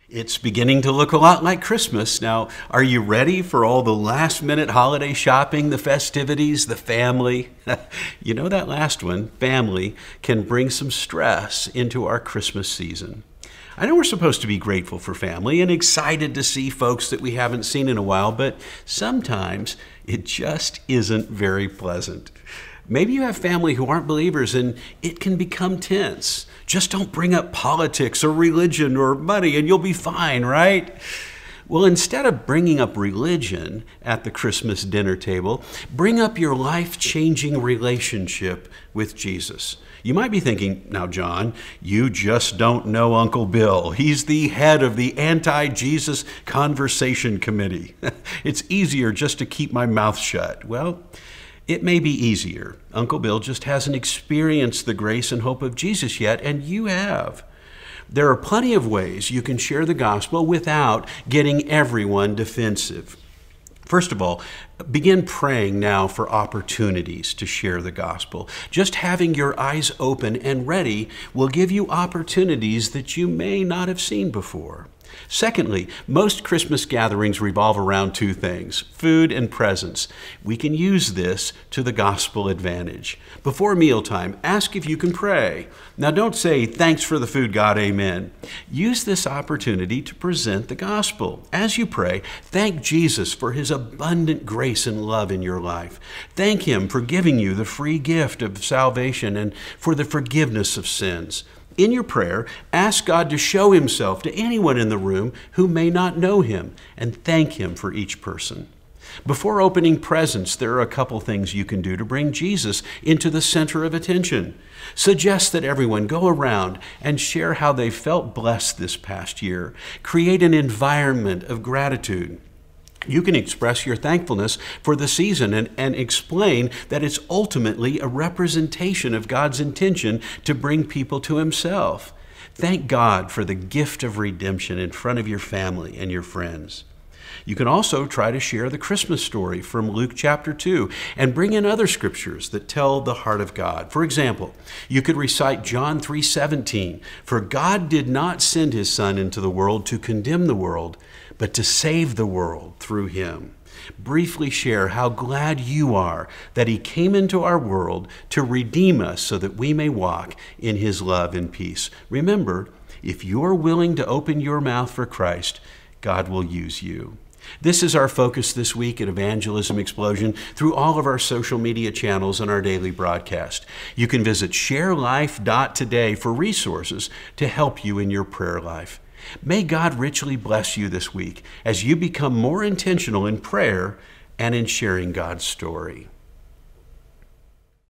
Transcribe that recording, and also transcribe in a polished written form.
It's beginning to look a lot like Christmas. Now, are you ready for all the last-minute holiday shopping, the festivities, the family? You know that last one, family, can bring some stress into our Christmas season. I know we're supposed to be grateful for family and excited to see folks that we haven't seen in a while, but sometimes it just isn't very pleasant. Maybe you have family who aren't believers and it can become tense. Just don't bring up politics or religion or money and you'll be fine, right? Well, instead of bringing up religion at the Christmas dinner table, bring up your life-changing relationship with Jesus. You might be thinking, now, John, you just don't know Uncle Bill. He's the head of the Anti-Jesus Conversation Committee. It's easier just to keep my mouth shut. Well, it may be easier. Uncle Bill just hasn't experienced the grace and hope of Jesus yet, and you have. There are plenty of ways you can share the gospel without getting everyone defensive. First of all, begin praying now for opportunities to share the gospel. Just having your eyes open and ready will give you opportunities that you may not have seen before. Secondly, most Christmas gatherings revolve around two things, food and presents. We can use this to the gospel advantage. Before mealtime, ask if you can pray. Now don't say, thanks for the food, God, amen. Use this opportunity to present the gospel. As you pray, thank Jesus for his abundant grace and love in your life. Thank him for giving you the free gift of salvation and for the forgiveness of sins. In your prayer, ask God to show himself to anyone in the room who may not know him, and thank him for each person. Before opening presents, there are a couple things you can do to bring Jesus into the center of attention. Suggest that everyone go around and share how they felt blessed this past year. Create an environment of gratitude. You can express your thankfulness for the season and explain that it's ultimately a representation of God's intention to bring people to himself. Thank God for the gift of redemption in front of your family and your friends. You can also try to share the Christmas story from Luke chapter 2 and bring in other scriptures that tell the heart of God. For example, you could recite John 3:17, "For God did not send his Son into the world to condemn the world, but to save the world through him." Briefly share how glad you are that he came into our world to redeem us so that we may walk in his love and peace. Remember, if you're willing to open your mouth for Christ, God will use you. This is our focus this week at Evangelism Explosion through all of our social media channels and our daily broadcast. You can visit sharelife.today for resources to help you in your prayer life. May God richly bless you this week as you become more intentional in prayer and in sharing God's story.